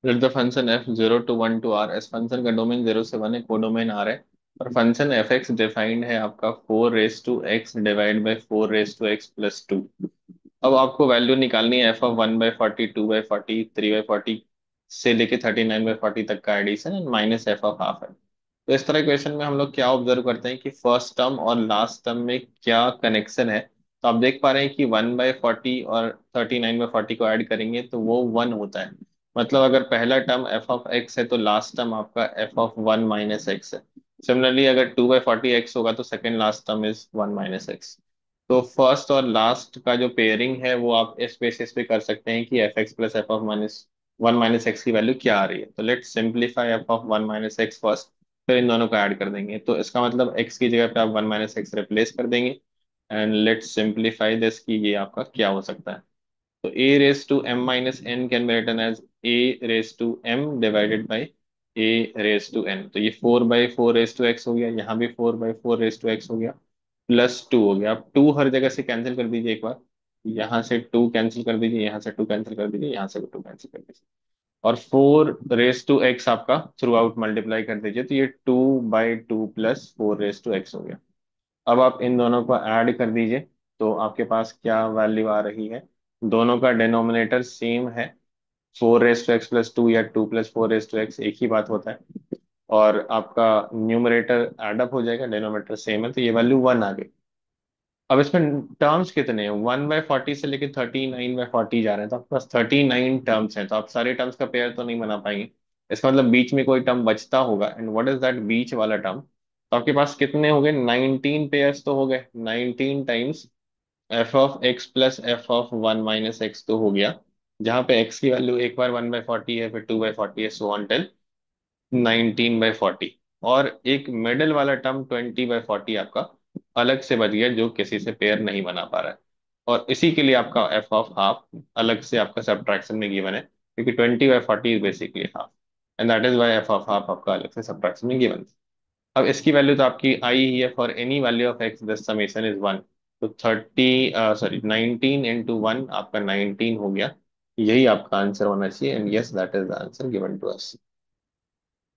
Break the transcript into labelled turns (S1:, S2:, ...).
S1: Late the function F zero to one to R, इस function का domain zero से one है, codomain R है। और फंक्शन एफ एक्स डिफाइंड है आपका four raise to X divide by four raise to x plus two. अब आपको वैल्यू निकालनी है F of one by forty, two by forty, three by forty से लेके थर्टी नाइन बाई फोर्टी तक का addition and minus F of half है। तो इस तरह क्वेश्चन में हम लोग क्या ऑब्जर्व करते हैं कि फर्स्ट टर्म और लास्ट टर्म में क्या कनेक्शन है। तो आप देख पा रहे हैं कि वन बाय फोर्टी और थर्टी नाइन बाय फोर्टी को ऐड करेंगे तो वो वन होता है। मतलब अगर पहला टर्म एफ ऑफ एक्स है तो लास्ट टर्म आपका F of one minus x है। सिमिलरली अगर टू बाई फोर्टी एक्स होगा तो second last term is one minus x. तो फर्स्ट और लास्ट का जो पेयरिंग है वो आप इस बेसिस पे कर सकते हैं कि F X plus F of minus one minus X की वैल्यू क्या आ रही है। तो let simplify F of one minus X first, फिर इन दोनों को ऐड कर देंगे। तो इसका मतलब x की जगह पे आप वन माइनस एक्स रिप्लेस कर देंगे। एंड लेट्स सिंप्लीफाई दिस कि ये आपका क्या हो सकता है। तो a raise to m minus N can be written as a raise to m divided by a raise to n। तो ये four by four raise to X हो गया, यहाँ भी four by four raise to X हो गया, plus two हो गया। अब टू हर जगह से कैंसिल कर दीजिए एक बार। यहाँ से टू कैंसिल कर दीजिए, यहाँ से टू कैंसिल कर दीजिए, यहाँ से भी टू कैंसिल कर दीजिए। और फोर रेस टू एक्स आपका थ्रू आउट मल्टीप्लाई कर दीजिए, तो ये two by two plus four raise to X हो गया। अब आप इन दोनों को ऐड कर दीजिए, तो आपके पास क्या वैल्यू आ रही है। दोनों का डिनोमिनेटर सेम है, four raise to x plus two या two plus four raise to x एक ही बात होता है। और आपका न्यूमरेटर एडअप हो जाएगा, डिनोमिनेटर सेम है, तो ये वैल्यू वन आ गई। अब इसमें टर्म्स कितने हैं, वन बाय फोर्टी से लेकर थर्टी नाइन बाय फोर्टी जा रहे हैं, तो आपके पास थर्टी नाइन टर्म्स हैं। तो आप सारे टर्म्स का पेयर तो नहीं बना पाएंगे। इसका मतलब बीच में कोई टर्म बचता होगा, एंड व्हाट इज दैट बीच वाला टर्म। तो आपके पास कितने हो गए, नाइनटीन पेयर्स तो हो गए, nineteen times F of x plus F of one minus x तो हो गया। जहां पे एक्स की वैल्यू एक बार वन बाय फोर्टी है, फिर टू बाय फोर्टी है, so on till nineteen by forty. और एक मिडल वाला टर्म ट्वेंटी बाई फोर्टी आपका अलग से बच गया, जो किसी से पेयर नहीं बना पा रहा है। और इसी के लिए आपका एफ ऑफ हाफ अलग से आपका सब्ट्रैक्शन में गिवन है, क्योंकि twenty by forty is basically half, and that is why F of half आपका अलग से सब्ट्रैक्शन में गिवन। अब इसकी वैल्यू तो आपकी आई ही है, for any value of x this summation is one. तो thirty sorry nineteen into one आपका नाइनटीन हो गया। यही आपका आंसर होना चाहिए, and yes that is the answer given to us.